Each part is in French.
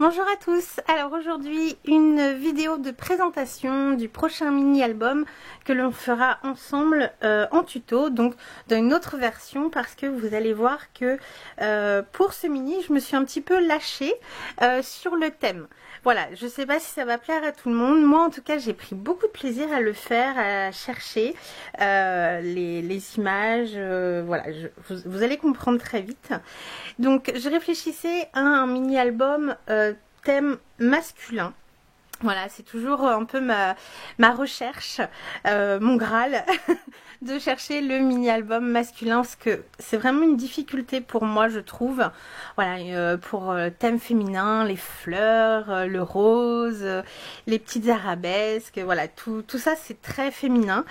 Bonjour à tous, alors aujourd'hui une vidéo de présentation du prochain mini-album que l'on fera ensemble en tuto, donc dans une autre version parce que vous allez voir que pour ce mini je me suis un petit peu lâchée sur le thème. Voilà, je sais pas si ça va plaire à tout le monde, moi en tout cas j'ai pris beaucoup de plaisir à le faire, à chercher les images, voilà, vous allez comprendre très vite. Donc je réfléchissais à un mini-album thème masculin. Voilà, c'est toujours un peu ma recherche, mon Graal, de chercher le mini-album masculin, parce que c'est vraiment une difficulté pour moi, je trouve. Voilà, pour thème féminin, les fleurs, le rose, les petites arabesques, voilà, tout ça c'est très féminin.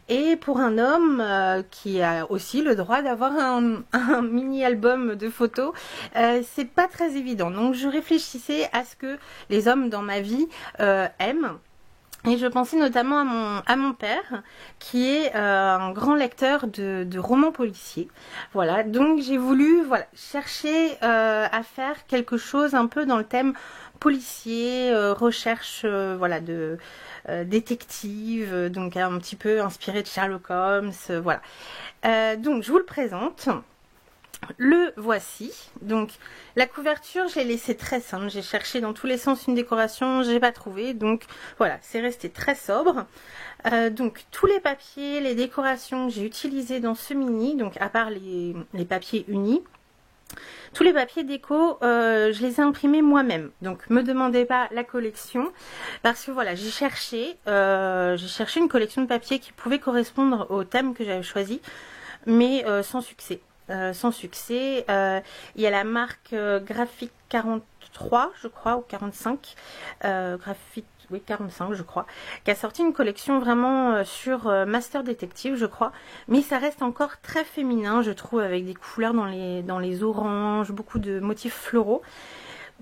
Et pour un homme qui a aussi le droit d'avoir un mini-album de photos, c'est pas très évident. Donc je réfléchissais à ce que les hommes dans ma vie aiment. Et je pensais notamment à mon père, qui est un grand lecteur de romans policiers. Voilà, donc j'ai voulu chercher à faire quelque chose un peu dans le thème policier, recherche voilà, de détective, donc un petit peu inspiré de Sherlock Holmes. Voilà. Donc je vous le présente. Le voici. Donc la couverture je l'ai laissée très simple, j'ai cherché dans tous les sens une décoration, j'ai pas trouvé, donc voilà, c'est resté très sobre. Donc tous les papiers, les décorations que j'ai utilisées dans ce mini, donc à part les papiers unis, tous les papiers déco, je les ai imprimés moi-même. Donc me demandez pas la collection, parce que voilà, j'ai cherché une collection de papiers qui pouvait correspondre au thème que j'avais choisi, mais sans succès. Il y a la marque Graphique 43 je crois, ou 45, Graphique, oui 45 je crois, qui a sorti une collection vraiment sur Master Detective je crois, mais ça reste encore très féminin je trouve, avec des couleurs dans les oranges, beaucoup de motifs floraux.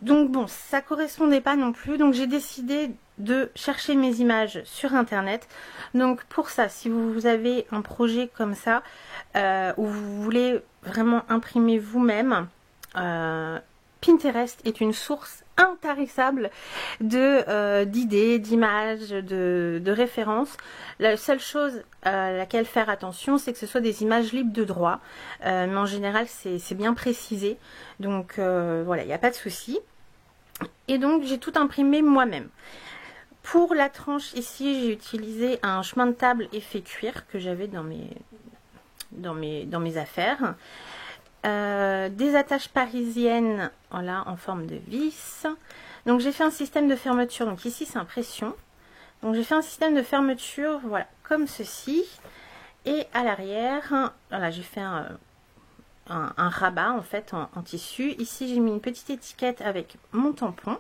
Donc bon, ça correspondait pas non plus, donc j'ai décidé de chercher mes images sur internet. Donc pour ça, si vous avez un projet comme ça, où vous voulez vraiment imprimer vous-même, Pinterest est une source intarissable d'idées, d'images, de références. La seule chose à laquelle faire attention, c'est que ce soit des images libres de droit, mais en général c'est bien précisé, donc voilà, il n'y a pas de souci. Et donc j'ai tout imprimé moi-même. Pour la tranche ici, j'ai utilisé un chemin de table effet cuir que j'avais dans mes affaires. Des attaches parisiennes, voilà, en forme de vis. Donc j'ai fait un système de fermeture, donc ici c'est impression. Donc j'ai fait un système de fermeture, voilà, comme ceci. Et à l'arrière, voilà, j'ai fait un rabat en fait en tissu. Ici j'ai mis une petite étiquette avec mon tampon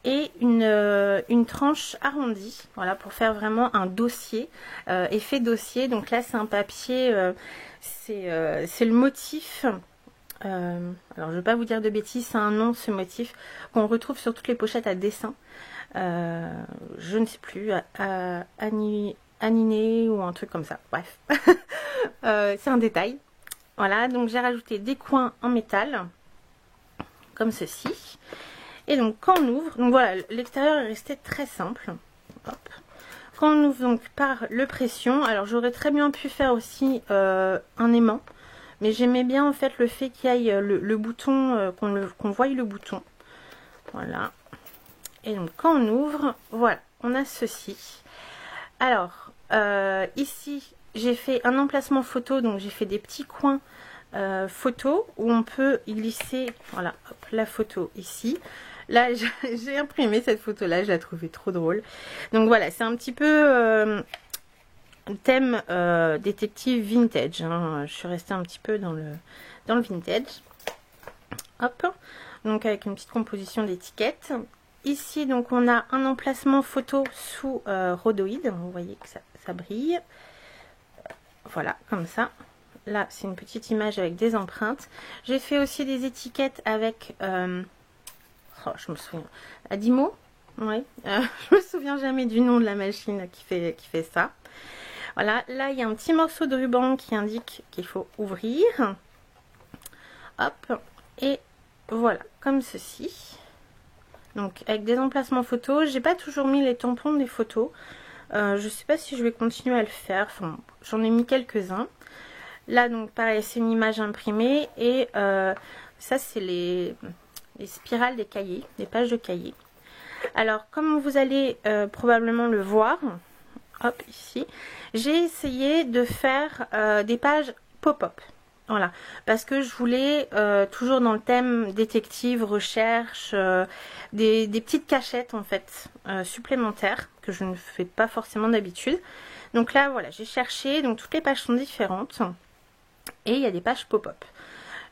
et une tranche arrondie, voilà, pour faire vraiment un dossier, effet dossier. Donc là c'est un papier, c'est le motif, alors je ne vais pas vous dire de bêtises, c'est un nom, ce motif qu'on retrouve sur toutes les pochettes à dessin, je ne sais plus, Aniné ou un truc comme ça, bref. C'est un détail. Voilà, donc j'ai rajouté des coins en métal, comme ceci. Et donc quand on ouvre, donc voilà, l'extérieur est resté très simple. Hop. Quand on ouvre donc par le pression, alors j'aurais très bien pu faire aussi un aimant, mais j'aimais bien en fait le fait qu'il y ait le bouton, qu'on voie le bouton. Voilà. Et donc quand on ouvre, voilà, on a ceci. Alors ici j'ai fait un emplacement photo, donc j'ai fait des petits coins photo où on peut y glisser, voilà, hop, la photo ici. Là j'ai imprimé cette photo là, je la trouvais trop drôle. Donc voilà, c'est un petit peu thème détective vintage, hein. Je suis restée un petit peu dans le vintage. Hop, donc avec une petite composition d'étiquettes. Ici donc on a un emplacement photo sous rhodoïde, vous voyez que ça brille. Voilà, comme ça. Là, c'est une petite image avec des empreintes. J'ai fait aussi des étiquettes avec... oh, je me souviens. Adimo, oui. Je me souviens jamais du nom de la machine qui fait ça. Voilà, là, il y a un petit morceau de ruban qui indique qu'il faut ouvrir. Hop. Et voilà, comme ceci. donc avec des emplacements photos. J'ai pas toujours mis les tampons des photos. Je sais pas si je vais continuer à le faire. Enfin, j'en ai mis quelques-uns. Là, donc pareil, c'est une image imprimée. Et ça, c'est les spirales des cahiers, des pages de cahiers. Alors, comme vous allez probablement le voir, hop, ici, j'ai essayé de faire des pages pop-up. Voilà, parce que je voulais, toujours dans le thème détective, recherche, des petites cachettes en fait, supplémentaires, que je ne fais pas forcément d'habitude. Donc là, voilà, j'ai cherché, donc toutes les pages sont différentes, et il y a des pages pop-up.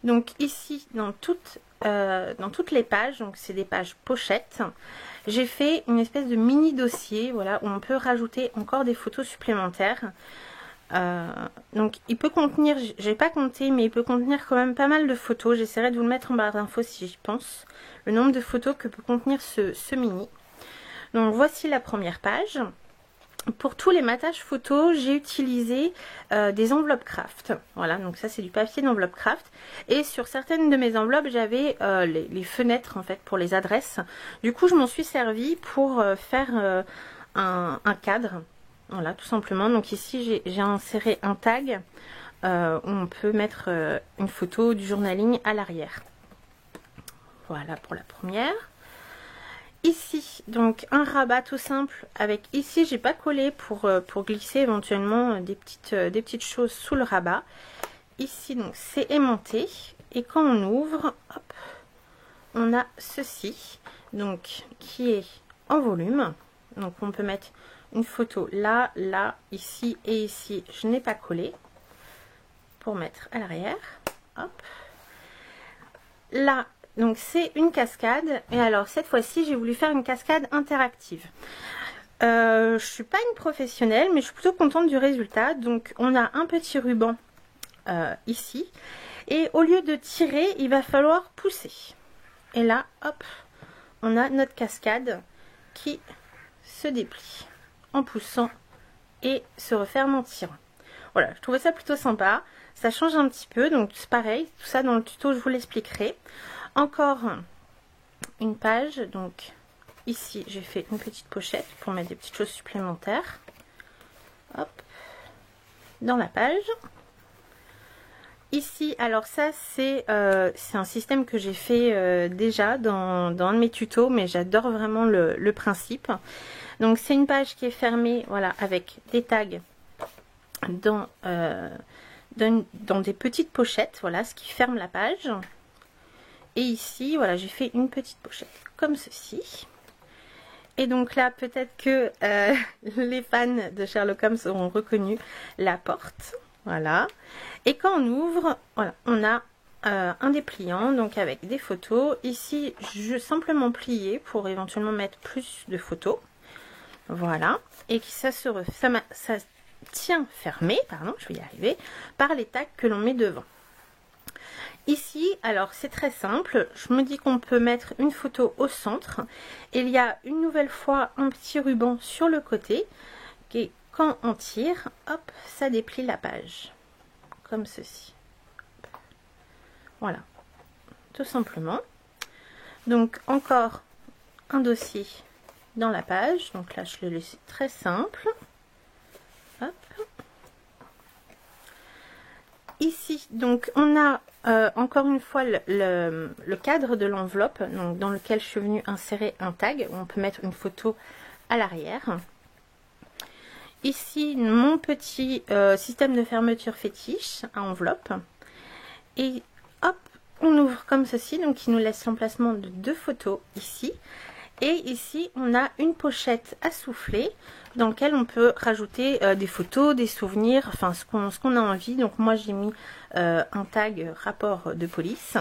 Donc ici, dans toutes les pages, donc c'est des pages pochettes, j'ai fait une espèce de mini dossier, voilà, où on peut rajouter encore des photos supplémentaires. Donc il peut contenir, j'ai pas compté, mais il peut contenir quand même pas mal de photos. J'essaierai de vous le mettre en barre d'infos si j'y pense, le nombre de photos que peut contenir ce mini. Donc voici la première page. Pour tous les matages photos, j'ai utilisé des enveloppes craft. Voilà, donc ça c'est du papier d'enveloppe craft. Et sur certaines de mes enveloppes, j'avais les fenêtres en fait pour les adresses. Du coup, je m'en suis servi pour faire un cadre. Voilà, tout simplement. Donc ici, j'ai inséré un tag où on peut mettre une photo du journaling à l'arrière. Voilà pour la première. Ici, donc un rabat tout simple avec ici, j'ai pas collé pour glisser éventuellement des petites choses sous le rabat. Ici, donc c'est aimanté. Et quand on ouvre, hop, on a ceci, donc qui est en volume. Donc on peut mettre une photo là, là, ici et ici. Je n'ai pas collé pour mettre à l'arrière. Hop. Là, donc c'est une cascade. Et alors cette fois-ci, j'ai voulu faire une cascade interactive. Je suis pas une professionnelle, mais je suis plutôt contente du résultat. Donc on a un petit ruban ici. Et au lieu de tirer, il va falloir pousser. Et là, hop, on a notre cascade qui se déplie en poussant et se referme en tirant. Voilà, je trouvais ça plutôt sympa. Ça change un petit peu, donc c'est pareil. Tout ça dans le tuto, je vous l'expliquerai. Encore une page. Donc ici, j'ai fait une petite pochette pour mettre des petites choses supplémentaires. Hop, dans la page. Ici, alors ça, c'est un système que j'ai fait déjà dans un de mes tutos, mais j'adore vraiment le principe. Donc c'est une page qui est fermée, voilà, avec des tags dans des petites pochettes, voilà, ce qui ferme la page. Et ici, voilà, j'ai fait une petite pochette comme ceci. Et donc là, peut-être que les fans de Sherlock Holmes auront reconnu la porte, voilà. Et quand on ouvre, voilà, on a un dépliant, donc avec des photos. Ici, je simplement plié pour éventuellement mettre plus de photos. Voilà, et ça tient fermé, pardon, je vais y arriver, par les tags que l'on met devant. Ici, alors c'est très simple, je me dis qu'on peut mettre une photo au centre. Il y a une nouvelle fois un petit ruban sur le côté, et quand on tire, hop, ça déplie la page, comme ceci. Voilà, tout simplement. Donc encore un dossier dans la page, donc là je le laisse très simple. Hop. Ici donc on a encore une fois le cadre de l'enveloppe, donc dans lequel je suis venue insérer un tag où on peut mettre une photo à l'arrière. Ici mon petit système de fermeture fétiche à enveloppe, et hop, on ouvre comme ceci, donc qui nous laisse l'emplacement de 2 photos ici. Et ici, on a une pochette à souffler dans laquelle on peut rajouter des photos, des souvenirs, enfin ce qu'on a envie. Donc moi, j'ai mis un tag rapport de police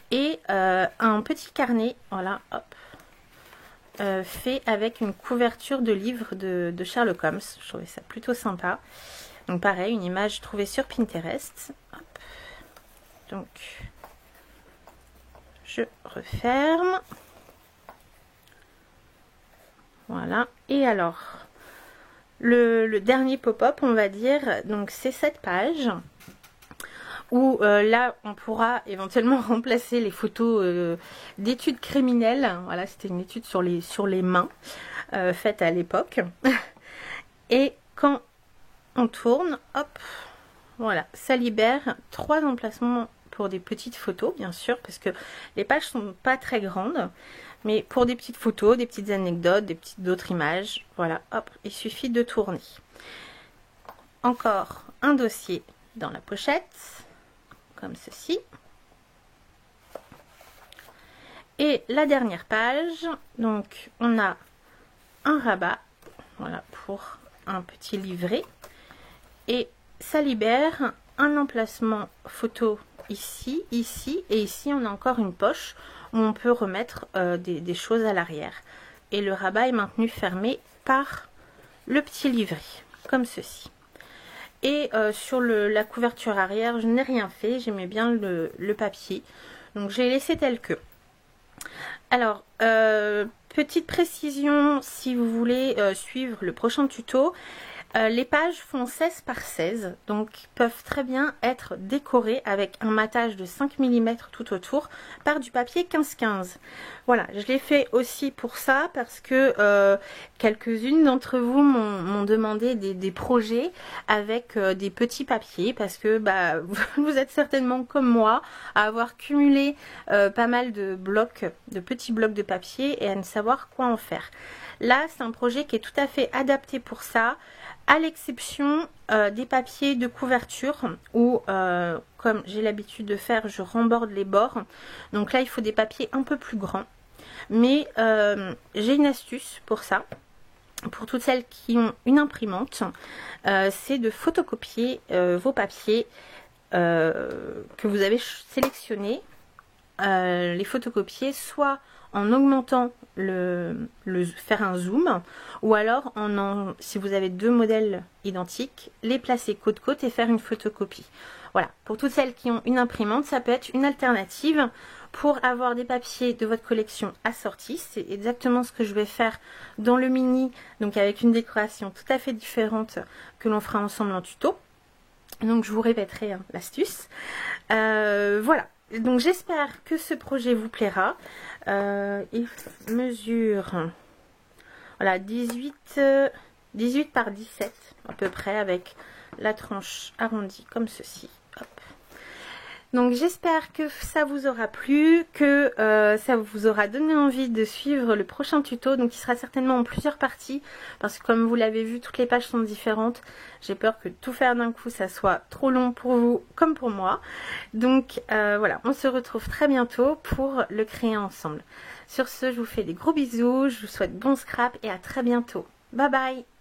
et un petit carnet, voilà, hop, fait avec une couverture de livre de Sherlock Holmes. Je trouvais ça plutôt sympa. Donc pareil, une image trouvée sur Pinterest. Hop. Donc, je referme. Voilà, et alors le dernier pop-up, on va dire, donc c'est cette page où là on pourra éventuellement remplacer les photos d'études criminelles. Voilà, c'était une étude sur les mains faite à l'époque. Et quand on tourne, hop, voilà, ça libère 3 emplacements pour des petites photos, bien sûr, parce que les pages sont pas très grandes, mais pour des petites photos, des petites anecdotes, d'autres images, voilà, hop, il suffit de tourner. Encore un dossier dans la pochette, comme ceci. Et la dernière page, donc on a un rabat, voilà, pour un petit livret, et ça libère un emplacement photo ici, ici, et ici on a encore une poche où on peut remettre des choses à l'arrière. Et le rabat est maintenu fermé par le petit livret, comme ceci. Et sur la couverture arrière, je n'ai rien fait, j'aimais bien le papier, donc j'ai laissé tel que. Alors, petite précision, si vous voulez suivre le prochain tuto, les pages font 16 par 16, donc peuvent très bien être décorées avec un matage de 5 mm tout autour par du papier 15-15. Voilà, je l'ai fait aussi pour ça parce que quelques-unes d'entre vous m'ont demandé des projets avec des petits papiers, parce que bah, vous êtes certainement comme moi à avoir cumulé pas mal de petits blocs de papier et à ne savoir quoi en faire. Là, c'est un projet qui est tout à fait adapté pour ça, à l'exception des papiers de couverture où, comme j'ai l'habitude de faire, je remborde les bords. Donc là, il faut des papiers un peu plus grands. Mais j'ai une astuce pour ça. Pour toutes celles qui ont une imprimante, c'est de photocopier vos papiers que vous avez sélectionnés. Les photocopier soit en augmentant faire un zoom, ou alors si vous avez 2 modèles identiques, les placer côte à côte et faire une photocopie. Voilà, pour toutes celles qui ont une imprimante, ça peut être une alternative pour avoir des papiers de votre collection assortis. C'est exactement ce que je vais faire dans le mini, donc avec une décoration tout à fait différente que l'on fera ensemble en tuto. Donc je vous répéterai hein, l'astuce. Voilà. Donc j'espère que ce projet vous plaira. Il mesure voilà, 18 par 17 à peu près, avec la tranche arrondie comme ceci. Hop. Donc j'espère que ça vous aura plu, que ça vous aura donné envie de suivre le prochain tuto, donc il sera certainement en plusieurs parties, parce que comme vous l'avez vu, toutes les pages sont différentes. J'ai peur que tout faire d'un coup, ça soit trop long pour vous comme pour moi. Donc voilà, on se retrouve très bientôt pour le créer ensemble. Sur ce, je vous fais des gros bisous, je vous souhaite bon scrap et à très bientôt. Bye bye!